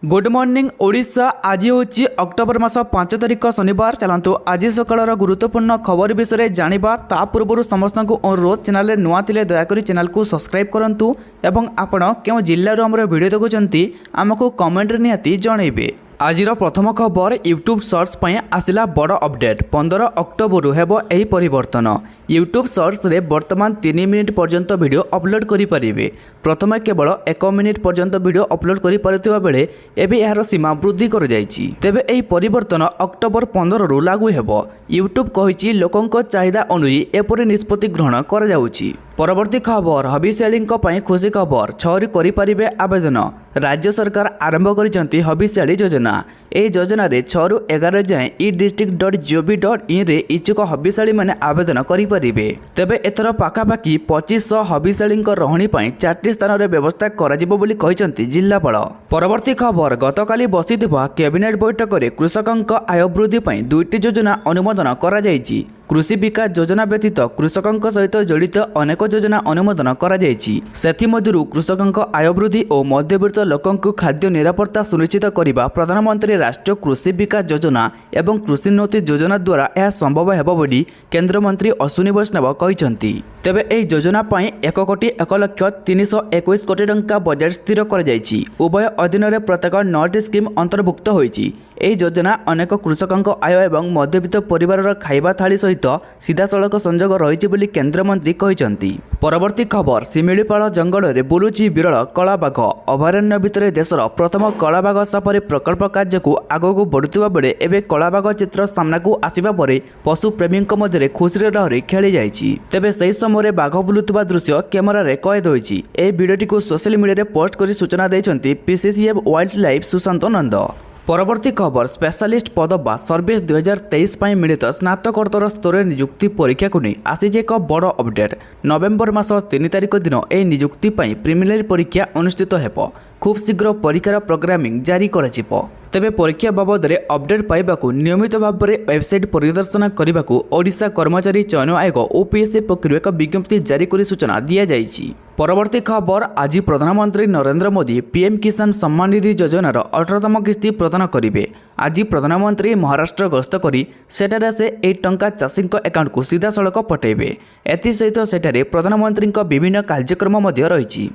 Good morning Odisha. आज हूँ October मास 5 तारिख शनिवार। चलतु आज सकाळ गुरुत्वपूर्ण खबर विषय जानिबा। ता पूर्व समस्त को अनुरोध, चैनल नुआ थिले दयाकोरी चैनल को सब्सक्राइब करंतु एवं आपण केउ जिल्लारू हमर वीडियो देखुचंती आमको कमेंट रे निहाती जणैबे। आजिर प्रथम खबर यूट्यूब शॉर्ट्स पई आसिला बड़ अपडेट। 15 अक्टोबर हेबो एही परिवर्तन। यूट्यूब शॉर्ट्स रे वर्तमान 3 मिनिट पर्यंत वीडियो अपलोड करि परिबे। प्रथमे केवल 1 मिनिट पर्यंत वीडियो अपलोड करि पारुथिबा बेले एबे एहार सीमा वृद्धि कर जायछि। तेबे एही परिवर्तन अक्टोबर 15 रु लागू हेबो। यूट्यूब कहिछि लोकंक चाहिदा अनुई एपरि निष्पत्ति ग्रहण कर जाउछि। परवर्ती खबर हबिशाली खुशी खबर। 6 करि परिबे आवेदन। राज्य सरकार आरंभ करिसंती हबिशाली योजना। ए योजना रे 6 रु 11 जाए e-district.gov.in रे इच्छुक हबिशाली माने आवेदन करि परिबे। तेबे एथर पाखापाखि 2500 हबिशाली रहणी पई 4टी स्थान रे व्यवस्था कराजिबो बोली कहिसंती जिल्लापाल। परवर्ती खबर गतकाली बसिथिबा कैबिनेट बैठक रे कृषकंक आय वृद्धि पई 2टी योजना अनुमोदन करा जायछि। कृषि विकास योजना व्यतीत कृषकंक सहित जड़ित अनेक योजना अनुमोदन करा जायछि। सेथिमध्यरु कृषकंक आय वृद्धि और मध्यवित्त लोकंकु खाद्य निरापत्ता सुनिश्चित करिबा प्रधानमंत्री राष्ट्रीय कृषि विकास योजना एवं कृषि उन्नति योजना द्वारा यह संभव हेबो बोली केंद्र मंत्री अश्विनी वैष्णव कहिसंती। तेबे एही योजना पई 1,01,321 कोटी टंका बजेट स्थिर करा जायछि। उभय अधीन रे प्रत्येक 9टी स्कीम अंतर्भुक्त होईछि। एही योजना अनेक कृषकंक आय एवं मध्यवित्त परिवारर खाइबा थाली सहित सीधा सड़क संजोग रही बोली केंद्र मंत्री कहिसंती। परवर्ती खबर शिमिलीपाल जंगल रे बुलुची विरल कलाबाघ। अभयारण्य भितर देशर प्रथम कलाबाघ सफारी प्रकल्प कार्य को आगक बढ़ुवा बेले एबे कलाबाघ चित्र सामना को आसिबा परे पशु प्रेमी मध्य खुशी लहरी खेली जाइछि। तेबे सही समय बाघ बुलुवा दृश्य कैमेरा रे कैद होइछि। ए वीडियोटी को सोशल मीडिया रे पोस्ट करी सूचना दैछंती पीसीसीएफ वाइल्ड लाइफ सुशांत नंद। परवर्ती खबर स्पेशलिस्ट पद बा सर्विस 2023 पई मिलित स्नातकोत्तर स्तरीय नियुक्ति परीक्षा को नहीं आसीजे एक बड़ अपडेट। नवेम्बर मास 3 तारिख दिन ए नियुक्ति पई प्रिलिमिनारी परीक्षा अनुष्ठित हेबो। खूब शीघ्र परीक्षार प्रोग्रामिंग जारी कराजिबो। तेबे परीक्षा बाबद रे अपडेट पाइबाकू नियमित भाव में वेबसाइट परिदर्शन करने को ओडिशा कर्मचारी चयन आयोग ओपीएससी पक्षर एक विज्ञप्ति जारी कर सूचना दि जाइछि। परवर्ती खबर आज प्रधानमंत्री नरेंद्र मोदी पीएम किसान सम्मान निधि योजनार 18तम किस्ती प्रदान करेंगे। आज प्रधानमंत्री महाराष्ट्र गस्त करी सेठारे से 8 टंका चाषी अकाउंट को सीधा सड़क पठेबे। एसत सेठारे प्रधानमंत्री विभिन्न कार्यक्रम रही।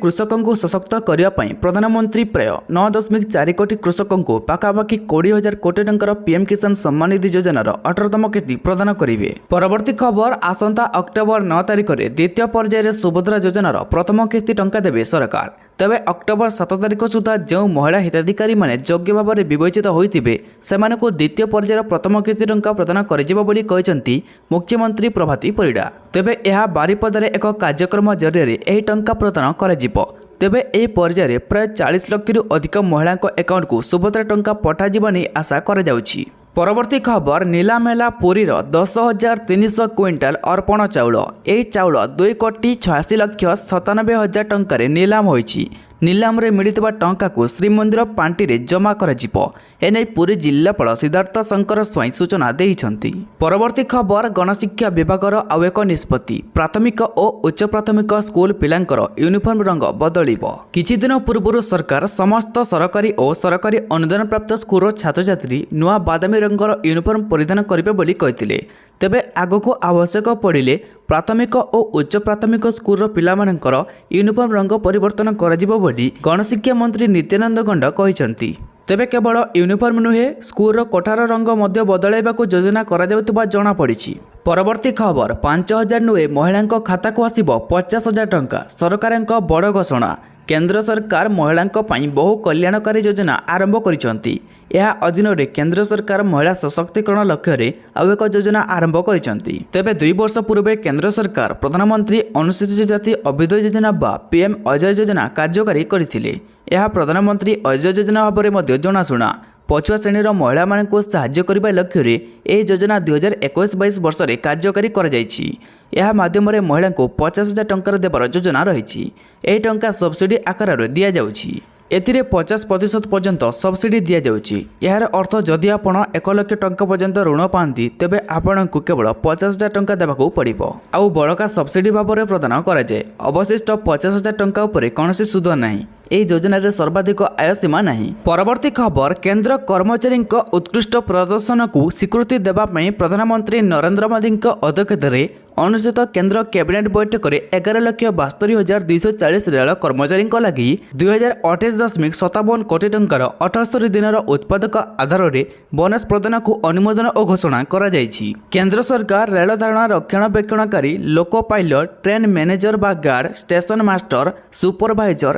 कृषकों को सशक्त करने प्रधानमंत्री प्राय 9.4 कोटी कृषकों को पाखापाखि 20,000 कोटी टंकार पीएम किसान सम्मान निधि योजनार 18तम किस्ती प्रदान करेंगे। परवर्ती खबर आसंता अक्टोबर 9 तारिख में द्वितीय पर्यायर सुभद्रा योजनार प्रथम किस्ती टंका देवे सरकार। तेबे अक्टोबर 7 तारिख सुधा जो महिला हिताधिकारी माने योग्य भाव में विवेचित होइतिबे सेमानकु द्वितीय पर्यायर प्रथम किस्ती टंका प्रदान करिजिबो बोली कहिसंती मुख्यमंत्री प्रभाती परिडा। तेबे यह बारिपदारे एक कार्यक्रम जरिए एही टंका प्रदान कराजिबो। तेबे ए पर्यायर प्राय 40 लाख रु अधिक महिला अकाउंट को सुभद्रा टंका पठाजिबा नै आशा करा जाउछि। परवर्ती खबर नीलाम है पुरीर 10,300 क्विंटाल अर्पण चाउल। यह चाउल 2,86,97,000 टंकार नीलाम होइछि। नीलाम रे मिलितबा टंका को श्रीमंदिर पांटी रे जमा कराजिबो। एनै पुरी जिल्लापाल सिद्धार्थ शंकर स्वाई सूचना देइछंती। परवर्ती खबर गणशिक्षा विभागर आउ एक निष्पत्ति। प्राथमिक और उच्च प्राथमिक स्कूल पिलांकर यूनिफॉर्म रंग बदलिबो। किछि दिन पूर्व सरकार समस्त सरकारी और सरकारी अनुदान प्राप्त स्कूल छात्र छात्री नुआ बादामी रंगर यूनिफॉर्म परिधान करिबे बोली कहिथिले। तेबे आगको आवश्यक पड़िले प्राथमिक और उच्च प्राथमिक स्कूल पिलामानकर यूनिफॉर्म रंग परिवर्तन कराजिबो बोली गणशिक्षा मंत्री नित्यानंद गंड कहिसंती। तेबे केवल यूनिफॉर्म नुहे स्कूल कोठार रंग मध्य बदलाइबाकू योजना करा जाउतबा जणा पड़िछि। परवर्ती खबर 5,000 नुहे महिलांक खाता को आसिबो 50,000 टंका। सरकारक बड़ घोषणा। केंद्र सरकार महिलांक पई बहु कल्याणकारी योजना आरंभ करिसंती। यह अधीन रे केंद्र सरकार महिला सशक्तिकरण लक्ष्य रे आउ एक योजना आरंभ करिसंती। तेबे 2 वर्ष पूर्व केंद्र सरकार प्रधानमंत्री अनुसूचित जाति अभ्युदय योजना बा पीएम अजय योजना कार्यकारी करथिले। यह प्रधानमंत्री अजय योजना भाव में जनाशुना पछुआ श्रेणीर महिला मानक साहाय्य करने लक्ष्य रे ए योजना 2021-22 वर्ष में कार्यकारी करा जायछि। यह माध्यम रे महिला को 50,000 टंकार देवार योजना रही। ए टंका सब्सिडी आकार दि जाउछि। एथिरे 50% पर्यंत सब्सिडी दि जाउछि। यार अर्थ जदि आपण 1 लाख टंका पर्यंत ऋण पाती तेबे आपणको केवल 50,000 टंका देबाकू पड़िबो। आउ बड़का सब्सिडी भाव में प्रदान करा जाए। अवशिष्ट 50,000 टंका उपरे कौनसी सुध नहीं। ଏହି ଯୋଜନାରେ ସର୍ବାଧିକ ଆୟ ସୀମା ନାହିଁ। ପରବର୍ତ୍ତୀ ଖବର, କେନ୍ଦ୍ର କର୍ମଚାରୀଙ୍କ ଉତ୍କୃଷ୍ଟ ପ୍ରଦର୍ଶନକୁ ସ୍ୱୀକୃତି ଦେବା ପାଇଁ ପ୍ରଧାନମନ୍ତ୍ରୀ ନରେନ୍ଦ୍ର ମୋଦିଙ୍କ ଅଧ୍ୟକ୍ଷତାରେ ଅନୁଷ୍ଠିତ କେନ୍ଦ୍ର କ୍ୟାବିନେଟ୍ ବୈଠକରେ 11,72,240 ରେଳ କର୍ମଚାରୀଙ୍କ ଲାଗି 2028.57 କୋଟି ଟଙ୍କାର 78 ଦିନର ଉତ୍ପାଦକ ଆଧାରରେ ବୋନସ୍ ପ୍ରଦାନକୁ ଅନୁମୋଦନ ଓ ଘୋଷଣା କରାଯାଇଛି। କେନ୍ଦ୍ର ସରକାର ରେଳ ଧାରଣା ରକ୍ଷଣାବେକ୍ଷଣକାରୀ, ଲୋକ ପାଇଲଟ, ଟ୍ରେନ୍ ମ୍ୟାନେଜର ବା guard, station master, supervisor,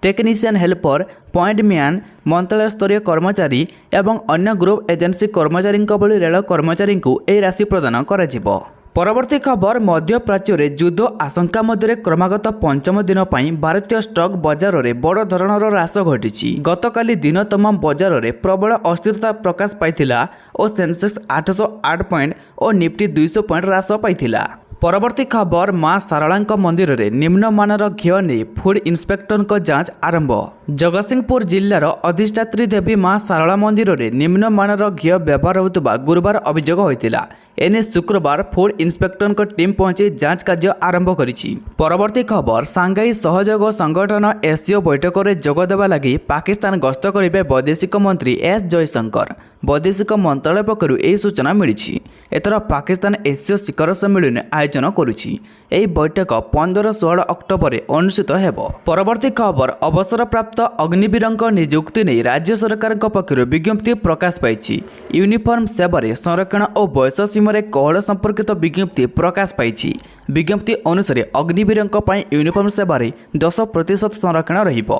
technician helper, point man, ମନ୍ତ୍ରାଳୟ ସ୍ତରୀୟ କର୍ମଚାରୀ ଏବଂ ଅନ୍ୟ ଗ୍ରୁପ୍ ଏଜେନ୍ସି କର୍ମଚାରୀଙ୍କ ଭଳି ରେଳ କର୍ମଚାରୀଙ୍କୁ ଏହି ରାଶି ପ୍ରଦାନ କରାଯିବ। ପରବର୍ତ୍ତୀ ଖବର, ମଧ୍ୟପ୍ରାଚ୍ୟରେ ଯୁଦ୍ଧ ଆଶଙ୍କା ମଧ୍ୟରେ କ୍ରମାଗତ ପଞ୍ଚମ ଦିନ ପାଇଁ ଭାରତୀୟ ଷ୍ଟକ୍ ବଜାରରେ ବଡ଼ ଧରଣର ହ୍ରାସ ଘଟିଛି। ଗତକାଲି ଦିନ ତମାମ ବଜାରରେ ପ୍ରବଳ ଅସ୍ଥିରତା ପ୍ରକାଶ ପାଇଥିଲା ଓ ସେନ୍ସେକ୍ସ 808 ପଏଣ୍ଟ ଓ ନିଫ୍ଟି 200 ପଏଣ୍ଟ ହ୍ରାସ ପାଇଥିଲା। ପରବର୍ତ୍ତୀ ଖବର, ମା ଶାରଳାଙ୍କ ମନ୍ଦିରରେ ନିମ୍ନମାନର ଘିଅ ନେଇ ଫୁଡ୍ ଇନ୍ସପେକ୍ଟରଙ୍କ ଯାଞ୍ଚ ଆରମ୍ଭ। ଜଗତସିଂହପୁର ଜିଲ୍ଲାର ଅଧିଷ୍ଠାତ୍ରୀ ଦେବୀ ମା ଶାରଳା ମନ୍ଦିରରେ ନିମ୍ନମାନର ଘିଅ ବ୍ୟବହାର ହେଉଥିବା ଗୁରୁବାର ଅଭିଯୋଗ ହୋଇଥିଲା। ଏନେଇ ଶୁକ୍ରବାର ଫୁଡ୍ ଇନ୍ସପେକ୍ଟରଙ୍କ ଟିମ୍ ପହଞ୍ଚି ଯାଞ୍ଚ କାର୍ଯ୍ୟ ଆରମ୍ଭ କରିଛି। ପରବର୍ତ୍ତୀ ଖବର, ସାଂଘାଇ ସହଯୋଗ ସଂଗଠନ ଏସ୍ସିଓ ବୈଠକରେ ଯୋଗ ଦେବା ଲାଗି ପାକିସ୍ତାନ ଗସ୍ତ କରିବେ ବୈଦେଶିକ ମନ୍ତ୍ରୀ ଏସ୍ ଜୟଶଙ୍କର। ବୈଦେଶିକ ମନ୍ତ୍ରାଳୟ ପକ୍ଷରୁ ଏହି ସୂଚନା ମିଳିଛି। ଏଥର ପାକିସ୍ତାନ ଏସ୍ସିଓ ଶିଖର ସମ୍ମିଳନୀ ଆୟୋଜନ କରୁଛି। ଏହି ବୈଠକ 15-16 ଅକ୍ଟୋବରରେ ଅନୁଷ୍ଠିତ ହେବ। ପରବର୍ତ୍ତୀ ଖବର, ଅବସରପ୍ରାପ୍ତ ଅଗ୍ନିବୀରଙ୍କ ନିଯୁକ୍ତି ନେଇ ରାଜ୍ୟ ସରକାରଙ୍କ ପକ୍ଷରୁ ବିଜ୍ଞପ୍ତି ପ୍ରକାଶ ପାଇଛି। ୟୁନିଫର୍ମ ସେବାରେ ସଂରକ୍ଷଣ ଓ ବୟସ ସୀମାରେ କୋହଳ ସମ୍ପର୍କିତ ବିଜ୍ଞପ୍ତି ପ୍ରକାଶ ପାଇଛି। ବିଜ୍ଞପ୍ତି ଅନୁସାରେ ଅଗ୍ନିବୀରଙ୍କ ପାଇଁ ୟୁନିଫର୍ମ ସେବାରେ 10% ସଂରକ୍ଷଣ ରହିବ।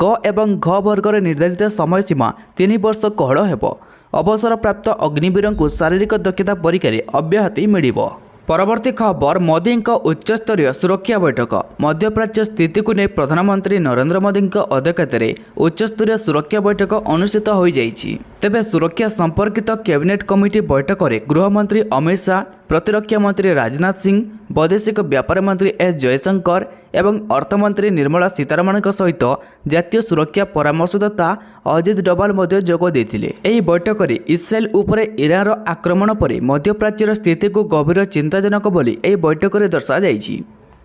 ଗ ଏବଂ ଘ ବର୍ଗରେ ନିର୍ଦ୍ଧାରିତ ସମୟ ସୀମା 3 ବର୍ଷ କୋହଳ ହେବ। ଅବସରପ୍ରାପ୍ତ ଅଗ୍ନିବୀରଙ୍କୁ ଶାରୀରିକ ଦକ୍ଷତା ପରୀକ୍ଷାରେ ଅବ୍ୟାହତି ମିଳିବ। ପରବର୍ତ୍ତୀ ଖବର, ମୋଦିଙ୍କ ଉଚ୍ଚସ୍ତରୀୟ ସୁରକ୍ଷା ବୈଠକ। ମଧ୍ୟପ୍ରାଚ୍ୟ ସ୍ଥିତିକୁ ନେଇ ପ୍ରଧାନମନ୍ତ୍ରୀ ନରେନ୍ଦ୍ର ମୋଦିଙ୍କ ଅଧ୍ୟକ୍ଷତାରେ ଉଚ୍ଚସ୍ତରୀୟ ସୁରକ୍ଷା ବୈଠକ ଅନୁଷ୍ଠିତ ହୋଇଯାଇଛି। ତେବେ ସୁରକ୍ଷା ସମ୍ପର୍କିତ କ୍ୟାବିନେଟ୍ କମିଟି ବୈଠକରେ ଗୃହମନ୍ତ୍ରୀ ଅମିତ ଶାହ, ପ୍ରତିରକ୍ଷା ମନ୍ତ୍ରୀ ରାଜନାଥ ସିଂ, ବୈଦେଶିକ ବ୍ୟାପାର ମନ୍ତ୍ରୀ ଏସ୍ ଜୟଶଙ୍କର ଏବଂ ଅର୍ଥମନ୍ତ୍ରୀ ନିର୍ମଳା ସୀତାରମଣଙ୍କ ସହିତ ଜାତୀୟ ସୁରକ୍ଷା ପରାମର୍ଶଦାତା ଅଜିତ ଡୋଭାଲ ମଧ୍ୟ ଯୋଗ ଦେଇଥିଲେ। ଏହି ବୈଠକରେ ଇସ୍ରାଏଲ ଉପରେ ଇରାନର ଆକ୍ରମଣ ପରେ ମଧ୍ୟପ୍ରାଚ୍ୟର ସ୍ଥିତିକୁ ଗଭୀର ଚିନ୍ତାଜନକ ବୋଲି ଏହି ବୈଠକରେ ଦର୍ଶାଯାଇଛି।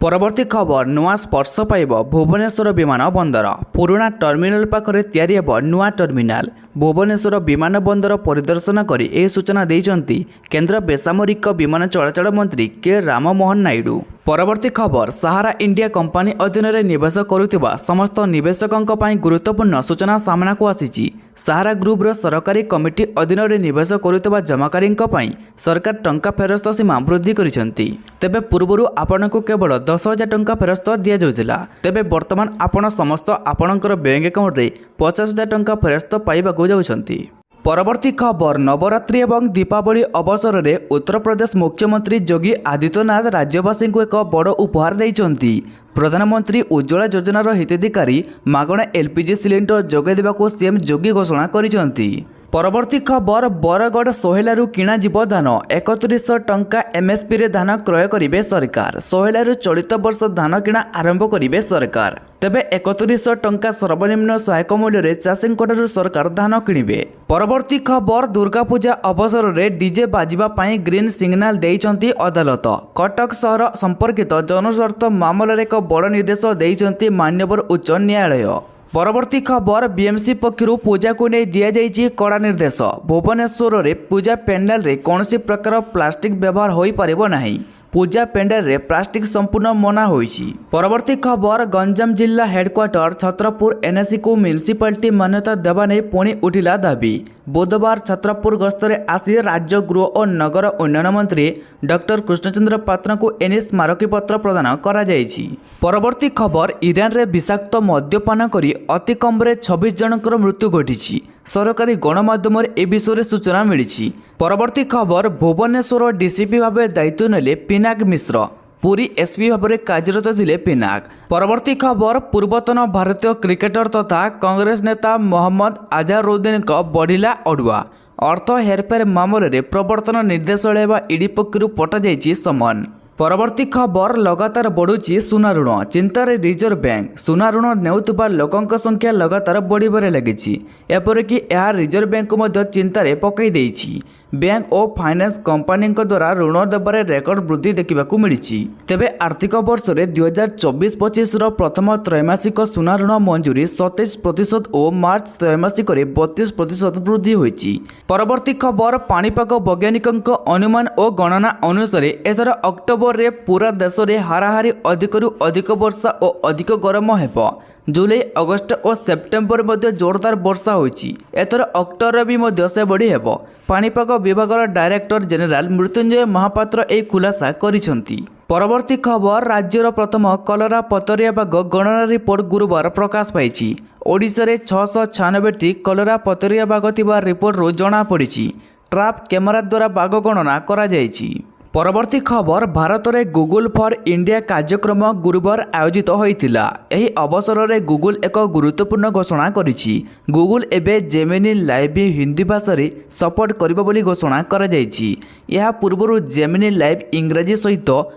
ପରବର୍ତ୍ତୀ ଖବର, ନୂଆ ସ୍ପର୍ଶ ପାଇବ ଭୁବନେଶ୍ୱର ବିମାନ ବନ୍ଦର। ପୁରୁଣା ଟର୍ମିନାଲ ପାଖରେ ତିଆରି ହେବ ନୂଆ ଟର୍ମିନାଲ। ଭୁବନେଶ୍ୱର ବିମାନ ବନ୍ଦର ପରିଦର୍ଶନ କରି ଏହି ସୂଚନା ଦେଇଛନ୍ତି କେନ୍ଦ୍ର ବେସାମରିକ ବିମାନ ଚଳାଚଳ ମନ୍ତ୍ରୀ କେ ରାମମୋହନ ନାଇଡୁ। ପରବର୍ତ୍ତୀ ଖବର, ସାହାରା ଇଣ୍ଡିଆ କମ୍ପାନୀ ଅଧୀନରେ ନିବେଶ କରୁଥିବା ସମସ୍ତ ନିବେଶକଙ୍କ ପାଇଁ ଗୁରୁତ୍ୱପୂର୍ଣ୍ଣ ସୂଚନା ସାମ୍ନାକୁ ଆସିଛି। ସାହାରା ଗ୍ରୁପର ସରକାରୀ କମିଟି ଅଧୀନରେ ନିବେଶ କରୁଥିବା ଜମାକାରୀଙ୍କ ପାଇଁ ସରକାର ଟଙ୍କା ଫେରସ୍ତ ସୀମା ବୃଦ୍ଧି କରିଛନ୍ତି। ତେବେ ପୂର୍ବରୁ ଆପଣଙ୍କୁ କେବଳ 10,000 ଟଙ୍କା ଫେରସ୍ତ ଦିଆଯାଉଥିଲା। ତେବେ ବର୍ତ୍ତମାନ ଆପଣ ସମସ୍ତ ଆପଣଙ୍କର ବ୍ୟାଙ୍କ ଆକାଉଣ୍ଟରେ 50,000 ଟଙ୍କା ଫେରସ୍ତ ପାଇବାକୁ ଯାଉଛନ୍ତି। ପରବର୍ତ୍ତୀ ଖବର, ନବରାତ୍ରି ଏବଂ ଦୀପାବଳି ଅବସରରେ ଉତ୍ତରପ୍ରଦେଶ ମୁଖ୍ୟମନ୍ତ୍ରୀ ଯୋଗୀ ଆଦିତ୍ୟନାଥ ରାଜ୍ୟବାସୀଙ୍କୁ ଏକ ବଡ଼ ଉପହାର ଦେଇଛନ୍ତି। ପ୍ରଧାନମନ୍ତ୍ରୀ ଉଜ୍ଜ୍ୱଳା ଯୋଜନାର ହିତାଧିକାରୀ ମାଗଣା ଏଲ୍ପିଜି ସିଲିଣ୍ଡର ଯୋଗାଇ ଦେବାକୁ ସିଏମ୍ ଯୋଗୀ ଘୋଷଣା କରିଛନ୍ତି। ପରବର୍ତ୍ତୀ ଖବର, ବରଗଡ଼ ସୋହେଲାରୁ କିଣାଯିବ ଧାନ। 3100 ଟଙ୍କା ଏମ୍ଏସ୍ପିରେ ଧାନ କ୍ରୟ କରିବେ ସରକାର। ସୋହେଲାରୁ ଚଳିତ ବର୍ଷ ଧାନ କିଣା ଆରମ୍ଭ କରିବେ ସରକାର। ତେବେ 3100 ଟଙ୍କା ସର୍ବନିମ୍ନ ସହାୟକ ମୂଲ୍ୟରେ ଚାଷୀଙ୍କଠାରୁ ସରକାର ଧାନ କିଣିବେ। ପରବର୍ତ୍ତୀ ଖବର, ଦୁର୍ଗାପୂଜା ଅବସରରେ ଡିଜେ ବାଜିବା ପାଇଁ ଗ୍ରୀନ୍ ସିଗ୍ନାଲ ଦେଇଛନ୍ତି ଅଦାଲତ। କଟକ ସହର ସମ୍ପର୍କିତ ଜନସ୍ୱାର୍ଥ ମାମଲାରେ ଏକ ବଡ଼ ନିର୍ଦ୍ଦେଶ ଦେଇଛନ୍ତି ମାନ୍ୟବର ଉଚ୍ଚ ନ୍ୟାୟାଳୟ। ପରବର୍ତ୍ତୀ ଖବର, ବିଏମ୍ସି ପକ୍ଷରୁ ପୂଜାକୁ ନେଇ ଦିଆଯାଇଛି କଡ଼ା ନିର୍ଦ୍ଦେଶ। ଭୁବନେଶ୍ୱରରେ ପୂଜା ପେଣ୍ଡାଲରେ କୌଣସି ପ୍ରକାର ପ୍ଲାଷ୍ଟିକ୍ ବ୍ୟବହାର ହୋଇପାରିବ ନାହିଁ। ପୂଜା ପେଣ୍ଡାଲରେ ପ୍ଲାଷ୍ଟିକ୍ ସମ୍ପୂର୍ଣ୍ଣ ମନା ହୋଇଛି। ପରବର୍ତ୍ତୀ ଖବର, ଗଞ୍ଜାମ ଜିଲ୍ଲା ହେଡକ୍ୱାର୍ଟର ଛତ୍ରପୁର ଏନ୍ଏସିକୁ ମ୍ୟୁନିସିପାଲିଟି ମାନ୍ୟତା ଦେବା ନେଇ ପୁଣି ଉଠିଲା ଦାବି। ବୁଧବାର ଛତ୍ରପୁର ଗସ୍ତରେ ଆସି ରାଜ୍ୟ ଗୃହ ଓ ନଗର ଉନ୍ନୟନ ମନ୍ତ୍ରୀ ଡକ୍ଟର କୃଷ୍ଣଚନ୍ଦ୍ର ପାତ୍ରଙ୍କୁ ଏନେଇ ସ୍ମାରକୀପତ୍ର ପ୍ରଦାନ କରାଯାଇଛି। ପରବର୍ତ୍ତୀ ଖବର, ଇରାନରେ ବିଷାକ୍ତ ମଦ୍ୟପାନ କରି ଅତି କମ୍ରେ 26 ଜଣଙ୍କର ମୃତ୍ୟୁ ଘଟିଛି। ସରକାରୀ ଗଣମାଧ୍ୟମରେ ଏ ବିଷୟରେ ସୂଚନା ମିଳିଛି। ପରବର୍ତ୍ତୀ ଖବର, ଭୁବନେଶ୍ୱର ଡିସିପି ଭାବେ ଦାୟିତ୍ୱ ନେଲେ ପିନାକ ମିଶ୍ର। ପୁରୀ ଏସ୍ପି ଭାବରେ କାର୍ଯ୍ୟରତ ଥିଲେ ପିନାକ। ପରବର୍ତ୍ତୀ ଖବର, ପୂର୍ବତନ ଭାରତୀୟ କ୍ରିକେଟର ତଥା କଂଗ୍ରେସ ନେତା ମହମ୍ମଦ ଆଜାରୁଦ୍ଦିନଙ୍କ ବଢ଼ିଲା ଅଡ଼ୁଆ। ଅର୍ଥ ହେରଫେର ମାମଲାରେ ପ୍ରବର୍ତ୍ତନ ନିର୍ଦ୍ଦେଶାଳୟ ବା ଇଡି ପକ୍ଷରୁ ପଠାଯାଇଛି ସମନ। ପରବର୍ତ୍ତୀ ଖବର ଲଗାତାର ବଢ଼ୁଛି ସୁନା ଋଣ ଚିନ୍ତାରେ ରିଜର୍ଭ ବ୍ୟାଙ୍କ ସୁନା ଋଣ ନେଉଥିବା ଲୋକଙ୍କ ସଂଖ୍ୟା ଲଗାତାର ବଢ଼ିବାରେ ଲାଗିଛି। ଏପରିକି ଏହା ରିଜର୍ଭ ବ୍ୟାଙ୍କକୁ ମଧ୍ୟ ଚିନ୍ତାରେ ପକାଇ ଦେଇଛି। ବ୍ୟାଙ୍କ ଓ ଫାଇନାନ୍ସ କମ୍ପାନୀଙ୍କ ଦ୍ୱାରା ଋଣ ଦେବାରେ ରେକର୍ଡ ବୃଦ୍ଧି ଦେଖିବାକୁ ମିଳିଛି। ତେବେ ଆର୍ଥିକ ବର୍ଷରେ 2024-25ର ପ୍ରଥମ ତ୍ରୈମାସିକ ସୁନା ଋଣ ମଞ୍ଜୁରୀ 27% ଓ ମାର୍ଚ୍ଚ ତ୍ରୈମାସିକରେ 32% ବୃଦ୍ଧି ହୋଇଛି। ପରବର୍ତ୍ତୀ ଖବର ପାଣିପାଗ ବୈଜ୍ଞାନିକଙ୍କ ଅନୁମାନ ଓ ଗଣନା ଅନୁସାରେ ଏଥର ଅକ୍ଟୋବରରେ ପୁରା ଦେଶରେ ହାରାହାରି ଅଧିକରୁ ଅଧିକ ବର୍ଷା ଓ ଅଧିକ ଗରମ ହେବ। ଜୁଲାଇ ଅଗଷ୍ଟ ଓ ସେପ୍ଟେମ୍ବର ମଧ୍ୟ ଜୋରଦାର ବର୍ଷା ହୋଇଛି। ଏଥର ଅକ୍ଟୋବରରେ ବି ମଧ୍ୟ ସେଭଳି ହେବ। ପାଣିପାଗ ବିଭାଗର ଡାଇରେକ୍ଟର ଜେନେରାଲ ମୃତ୍ୟୁଞ୍ଜୟ ମହାପାତ୍ର ଏହି ଖୁଲାସା କରିଛନ୍ତି। ପରବର୍ତ୍ତୀ ଖବର ରାଜ୍ୟର ପ୍ରଥମ କଲରା ପତରିଆ ବାଘ ଗଣନା ରିପୋର୍ଟ ଗୁରୁବାର ପ୍ରକାଶ ପାଇଛି। ଓଡ଼ିଶାରେ 696ଟି କଲରା ପତରିଆ ବାଘ ଥିବା ରିପୋର୍ଟରୁ ଜଣାପଡ଼ିଛି। ଟ୍ରାପ୍ କ୍ୟାମେରା ଦ୍ୱାରା ବାଘ ଗଣନା କରାଯାଇଛି। ପରବର୍ତ୍ତୀ ଖବର ଭାରତରେ ଗୁଗୁଲ ଫର୍ ଇଣ୍ଡିଆ କାର୍ଯ୍ୟକ୍ରମ ଗୁରୁବାର ଆୟୋଜିତ ହୋଇଥିଲା। ଏହି ଅବସରରେ ଗୁଗୁଲ ଏକ ଗୁରୁତ୍ୱପୂର୍ଣ୍ଣ ଘୋଷଣା କରିଛି। ଗୁଗୁଲ ଏବେ ଜେମିନି ଲାଇଭ୍ ହିନ୍ଦୀ ଭାଷାରେ ସପୋର୍ଟ କରିବ ବୋଲି ଘୋଷଣା କରାଯାଇଛି। ଏହା ପୂର୍ବରୁ ଜେମିନି ଲାଇଭ୍ ଇଂରାଜୀ ସହିତ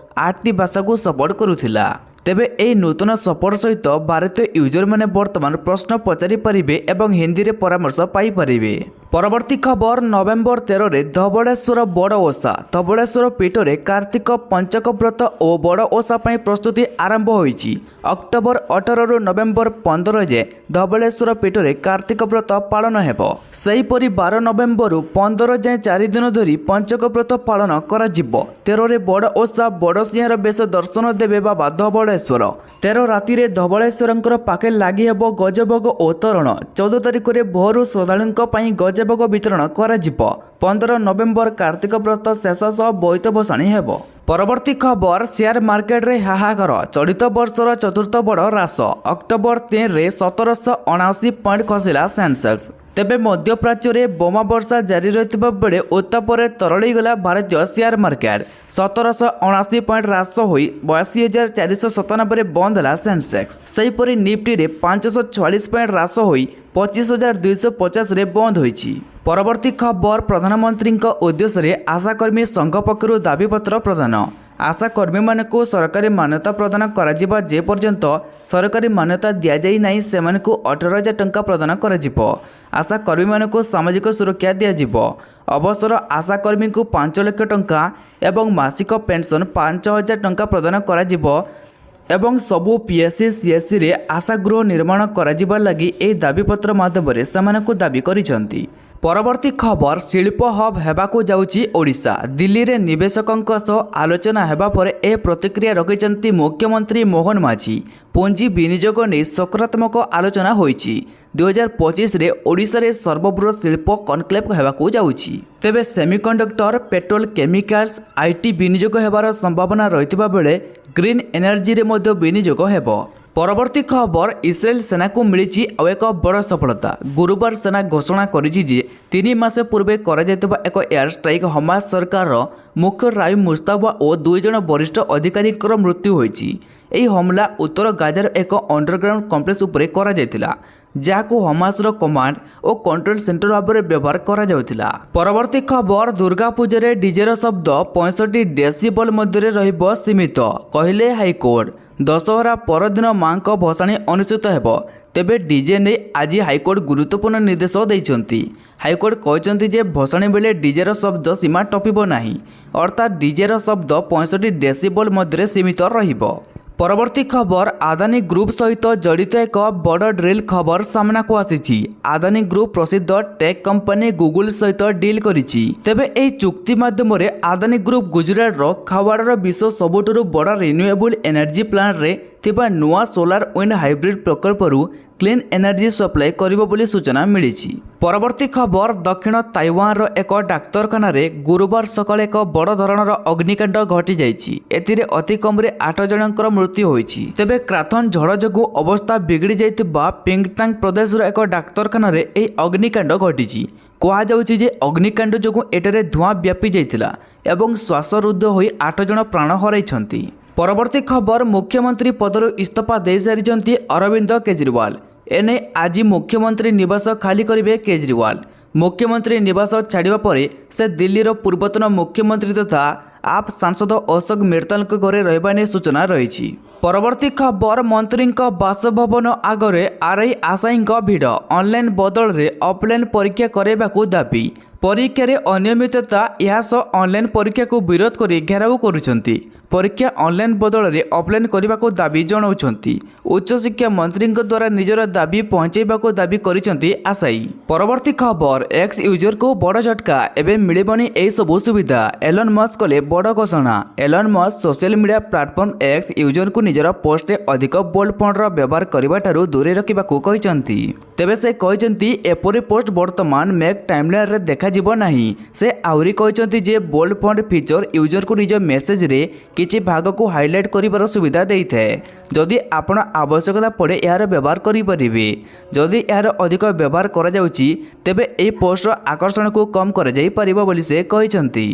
8ଟି ଭାଷାକୁ ସପୋର୍ଟ କରୁଥିଲା। ତେବେ ଏହି ନୂତନ ସପୋର୍ଟ ସହିତ ଭାରତୀୟ ୟୁଜରମାନେ ବର୍ତ୍ତମାନ ପ୍ରଶ୍ନ ପଚାରି ପାରିବେ ଏବଂ ହିନ୍ଦୀରେ ପରାମର୍ଶ ପାଇପାରିବେ। ପରବର୍ତ୍ତୀ ଖବର ନଭେମ୍ବର 13ରେ ଧବଳେଶ୍ୱର ବଡ଼ ଓଷା ଧବଳେଶ୍ୱର ପୀଠରେ କାର୍ତ୍ତିକ ପଞ୍ଚକ ବ୍ରତ ଓ ବଡ଼ ଓଷା ପାଇଁ ପ୍ରସ୍ତୁତି ଆରମ୍ଭ ହୋଇଛି। ଅକ୍ଟୋବର 18ରୁ ନଭେମ୍ବର 15 ଯାଏଁ ଧବଳେଶ୍ୱର ପୀଠରେ କାର୍ତ୍ତିକ ବ୍ରତ ପାଳନ ହେବ। ସେହିପରି 12 ନଭେମ୍ବରରୁ 15 ଯାଏଁ 4 ଦିନ ଧରି ପଞ୍ଚକ ବ୍ରତ ପାଳନ କରାଯିବ। 13ରେ ବଡ଼ ଓଷା ବଡ଼ସିଂହାର ବେଶ ଦର୍ଶନ ଦେବେ ବାବା ଧବଳେଶ୍ୱର। 13 ରାତିରେ ଧବଳେଶ୍ୱରଙ୍କର ପାଖେ ଲାଗି ହେବ ଗଜଭୋଗ ଓ ତୋରଣ। 14 ତାରିଖରେ ଭୋରୁ ଶ୍ରଦ୍ଧାଳୁଙ୍କ ପାଇଁ ଗଜଭୋଗ ବିତରଣ କରାଯିବ। 15 ନଭେମ୍ବର କାର୍ତ୍ତିକ ବ୍ରତ ଶେଷ ସହ ବୋଇତ ଭସାଣି ହେବ। ପରବର୍ତ୍ତୀ ଖବର ସେୟାର ମାର୍କେଟରେ ହାହାକାର ଚଳିତ ବର୍ଷର ଚତୁର୍ଥ ବଡ଼ ହ୍ରାସ। ଅକ୍ଟୋବର 3ରେ 1779 ପଏଣ୍ଟ ଖସିଲା ସେନ୍ସେକ୍ସ। ତେବେ ମଧ୍ୟପ୍ରାଚ୍ୟରେ ବୋମା ବର୍ଷା ଜାରି ରହିଥିବା ବେଳେ ଉତ୍ତାପରେ ତରଳିଗଲା ଭାରତୀୟ ସେୟାର ମାର୍କେଟ। 1779 ପଏଣ୍ଟ ହ୍ରାସ ହୋଇ 82,497ରେ ବନ୍ଦ ହେଲା ସେନ୍ସେକ୍ସ। ସେହିପରି ନିଫ୍ଟିରେ 544 ପଏଣ୍ଟ ହ୍ରାସ ହୋଇ 25,250ରେ ବନ୍ଦ ହୋଇଛି। ପରବର୍ତ୍ତୀ ଖବର ପ୍ରଧାନମନ୍ତ୍ରୀଙ୍କ ଉଦ୍ଦେଶ୍ୟରେ ଆଶାକର୍ମୀ ସଂଘ ପକ୍ଷରୁ ଦାବିପତ୍ର ପ୍ରଦାନ। ଆଶାକର୍ମୀମାନଙ୍କୁ ସରକାରୀ ମାନ୍ୟତା ପ୍ରଦାନ କରାଯିବା ଯେ ପର୍ଯ୍ୟନ୍ତ ସରକାରୀ ମାନ୍ୟତା ଦିଆଯାଇ ନାହିଁ ସେମାନଙ୍କୁ 18,000 ଟଙ୍କା ପ୍ରଦାନ କରାଯିବ। ଆଶାକର୍ମୀମାନଙ୍କୁ ସାମାଜିକ ସୁରକ୍ଷା ଦିଆଯିବ। ଅବସର ଆଶାକର୍ମୀଙ୍କୁ 5 ଲକ୍ଷ ଟଙ୍କା ଏବଂ ମାସିକ ପେନ୍ସନ୍ 5,000 ଟଙ୍କା ପ୍ରଦାନ କରାଯିବ ଏବଂ ସବୁ ପିଏସ୍ସି ସିଏସ୍ସିରେ ଆଶାଗୃହ ନିର୍ମାଣ କରାଯିବା ଲାଗି ଏହି ଦାବିପତ୍ର ମାଧ୍ୟମରେ ସେମାନଙ୍କୁ ଦାବି କରିଛନ୍ତି। ପରବର୍ତ୍ତୀ ଖବର ଶିଳ୍ପ ହବ୍ ହେବାକୁ ଯାଉଛି ଓଡ଼ିଶା। ଦିଲ୍ଲୀରେ ନିବେଶକଙ୍କ ସହ ଆଲୋଚନା ହେବା ପରେ ଏ ପ୍ରତିକ୍ରିୟା ରଖିଛନ୍ତି ମୁଖ୍ୟମନ୍ତ୍ରୀ ମୋହନ ମାଝୀ। ପୁଞ୍ଜି ବିନିଯୋଗ ନେଇ ସକାରାତ୍ମକ ଆଲୋଚନା ହୋଇଛି। 2025ରେ ଓଡ଼ିଶାରେ ସର୍ବବୃହତ ଶିଳ୍ପ କନକ୍ଲେଭ୍ ହେବାକୁ ଯାଉଛି। ତେବେ ସେମିକଣ୍ଡକ୍ଟର ପେଟ୍ରୋଲ କେମିକାଲ୍ସ ଆଇଟି ବିନିଯୋଗ ହେବାର ସମ୍ଭାବନା ରହିଥିବା ବେଳେ ଗ୍ରୀନ୍ ଏନର୍ଜିରେ ମଧ୍ୟ ବିନିଯୋଗ ହେବ। ପରବର୍ତ୍ତୀ ଖବର ଇସ୍ରାଏଲ ସେନାକୁ ମିଳିଛି ଆଉ ଏକ ବଡ଼ ସଫଳତା। ଗୁରୁବାର ସେନା ଘୋଷଣା କରିଛି ଯେ 3 ମାସ ପୂର୍ବେ କରାଯାଇଥିବା ଏକ ଏୟାର ଷ୍ଟ୍ରାଇକ୍ ହମାସ ସରକାରର ମୁଖ୍ୟ ରାଇମ୍ ମୁସ୍ତାଫା ଓ 2 ଜଣ ବରିଷ୍ଠ ଅଧିକାରୀଙ୍କର ମୃତ୍ୟୁ ହୋଇଛି। ଏହି ହମଲା ଉତ୍ତର ଗାଜାର ଏକ ଅଣ୍ଡରଗ୍ରାଉଣ୍ଡ କମ୍ପ୍ଲେକ୍ସ ଉପରେ କରାଯାଇଥିଲା ଯାହାକୁ ହମାସର କମାଣ୍ଡ ଓ କଣ୍ଟ୍ରୋଲ ସେଣ୍ଟର ଭାବରେ ବ୍ୟବହାର କରାଯାଉଥିଲା। ପରବର୍ତ୍ତୀ ଖବର ଦୁର୍ଗା ପୂଜାରେ ଡିଜେର ଶବ୍ଦ 65 ଡେସିବଲ ମଧ୍ୟରେ ରହିବ ସୀମିତ କହିଲେ ହାଇକୋର୍ଟ। ଦଶହରା ପରଦିନ ମାଙ୍କ ଭସାଣି ଅନୁଷ୍ଠିତ ହେବ। ତେବେ ଡିଜେ ନେଇ ଆଜି ହାଇକୋର୍ଟ ଗୁରୁତ୍ୱପୂର୍ଣ୍ଣ ନିର୍ଦ୍ଦେଶ ଦେଇଛନ୍ତି। ହାଇକୋର୍ଟ କହିଛନ୍ତି ଯେ ଭସାଣି ବେଳେ ଡିଜେର ଶବ୍ଦ ସୀମା ଟପିବ ନାହିଁ, ଅର୍ଥାତ୍ ଡିଜେର ଶବ୍ଦ 65 ଡେସିବଲ ମଧ୍ୟରେ ସୀମିତ ରହିବ। ପରବର୍ତ୍ତୀ ଖବର ଆଦାନୀ ଗ୍ରୁପ ସହିତ ଜଡ଼ିତ ଏକ ବଡ଼ ଡ୍ରିଲ୍ ଖବର ସାମ୍ନାକୁ ଆସିଛି। ଆଦାନୀ ଗ୍ରୁପ ପ୍ରସିଦ୍ଧ ଟେକ୍ କମ୍ପାନୀ ଗୁଗୁଲ ସହିତ ଡିଲ୍ କରିଛି। ତେବେ ଏହି ଚୁକ୍ତି ମାଧ୍ୟମରେ ଆଦାନୀ ଗ୍ରୁପ ଗୁଜରାଟର ଖାୱାଡ଼ର ବିଶ୍ୱ ସବୁଠାରୁ ବଡ଼ ରିନ୍ୟୁଏବଲ୍ ଏନର୍ଜି ପ୍ଲାଣ୍ଟରେ ଥିବା ନୂଆ ସୋଲାର ୱିଣ୍ଡ ହାଇବ୍ରିଡ୍ ପ୍ରକଳ୍ପରୁ କ୍ଲିନ୍ ଏନର୍ଜି ସପ୍ଲାଏ କରିବ ବୋଲି ସୂଚନା ମିଳିଛି। ପରବର୍ତ୍ତୀ ଖବର ଦକ୍ଷିଣ ତାଇୱାନର ଏକ ଡାକ୍ତରଖାନାରେ ଗୁରୁବାର ସକାଳେ ଏକ ବଡ଼ ଧରଣର ଅଗ୍ନିକାଣ୍ଡ ଘଟିଯାଇଛି। ଏଥିରେ ଅତି କମ୍ରେ 8 ଜଣଙ୍କର ମୃତ୍ୟୁ ହୋଇଛି। ତେବେ କ୍ରାଥନ ଝଡ଼ ଯୋଗୁଁ ଅବସ୍ଥା ବିଗିଡ଼ି ଯାଇଥିବା ପିଙ୍ଗଟାଙ୍ଗ ପ୍ରଦେଶର ଏକ ଡାକ୍ତରଖାନାରେ ଏହି ଅଗ୍ନିକାଣ୍ଡ ଘଟିଛି। କୁହାଯାଉଛି ଯେ ଅଗ୍ନିକାଣ୍ଡ ଯୋଗୁଁ ଏଠାରେ ଧୂଆଁ ବ୍ୟାପି ଯାଇଥିଲା ଏବଂ ଶ୍ୱାସରୁଦ୍ଧ ହୋଇ 8 ଜଣ ପ୍ରାଣ ହରାଇଛନ୍ତି। ପରବର୍ତ୍ତୀ ଖବର ମୁଖ୍ୟମନ୍ତ୍ରୀ ପଦରୁ ଇସ୍ତଫା ଦେଇସାରିଛନ୍ତି ଅରବିନ୍ଦ କେଜରିୱାଲ। ଏନେଇ ଆଜି ମୁଖ୍ୟମନ୍ତ୍ରୀ ନିବାସ ଖାଲି କରିବେ କେଜରିୱାଲ। ମୁଖ୍ୟମନ୍ତ୍ରୀ ନିବାସ ଛାଡ଼ିବା ପରେ ସେ ଦିଲ୍ଲୀର ପୂର୍ବତନ ମୁଖ୍ୟମନ୍ତ୍ରୀ ତଥା ଆପ୍ ସାଂସଦ ଅଶୋକ ମିର୍ତ୍ତଲଙ୍କ ଘରେ ରହିବା ନେଇ ସୂଚନା ରହିଛି। ପରବର୍ତ୍ତୀ ଖବର ମନ୍ତ୍ରୀଙ୍କ ବାସଭବନ ଆଗରେ ଆର୍ଆଇ ଆଶାୟୀଙ୍କ ଭିଡ଼। ଅନଲାଇନ୍ ବଦଳରେ ଅଫଲାଇନ୍ ପରୀକ୍ଷା କରାଇବାକୁ ଦାବି। ପରୀକ୍ଷାରେ ଅନିୟମିତତା ଏହା ସହ ଅନଲାଇନ୍ ପରୀକ୍ଷାକୁ ବିରୋଧ କରି ଘେରାଉ କରୁଛନ୍ତି। ପରୀକ୍ଷା ଅନଲାଇନ୍ ବଦଳରେ ଅଫଲାଇନ୍ କରିବାକୁ ଦାବି ଜଣାଉଛନ୍ତି। ଉଚ୍ଚଶିକ୍ଷା ମନ୍ତ୍ରୀଙ୍କ ଦ୍ୱାରା ନିଜର ଦାବି ପହଞ୍ଚାଇବାକୁ ଦାବି କରିଛନ୍ତି ଆଶାୟୀ। ପରବର୍ତ୍ତୀ ଖବର ଏକ୍ସ ୟୁଜରକୁ ବଡ଼ ଝଟକା, ଏବେ ମିଳିବନି ଏହିସବୁ ସୁବିଧା। ଏଲନ୍ ମସ୍କ କଲେ ବଡ଼ ଘୋଷଣା। Elon Musk social media platform X ୟୁଜରଙ୍କୁ ନିଜର ପୋଷ୍ଟରେ ଅଧିକ ବୋଲ୍ଡ ଫଣ୍ଟର ବ୍ୟବହାର କରିବାଠାରୁ ଦୂରେଇ ରଖିବାକୁ କହିଛନ୍ତି। ତେବେ ସେ କହିଛନ୍ତି ଏପରି ପୋଷ୍ଟ ବର୍ତ୍ତମାନ ମେକ୍ ଟାଇମଲାଇନ୍ରେ ଦେଖାଯିବ ନାହିଁ। ସେ ଆହୁରି କହିଛନ୍ତି ଯେ ବୋଲ୍ଡ ଫଣ୍ଟ ଫିଚର ୟୁଜରକୁ ନିଜ ମେସେଜରେ କିଛି ଭାଗକୁ ହାଇଲାଇଟ୍ କରିବାର ସୁବିଧା ଦେଇଥାଏ। ଯଦି ଆପଣ ଆବଶ୍ୟକତା ପଡ଼େ ଏହାର ବ୍ୟବହାର କରିପାରିବେ। ଯଦି ଏହାର ଅଧିକ ବ୍ୟବହାର କରାଯାଉଛି ତେବେ ଏହି ପୋଷ୍ଟର ଆକର୍ଷଣକୁ କମ୍ କରାଯାଇପାରିବ ବୋଲି ସେ କହିଛନ୍ତି।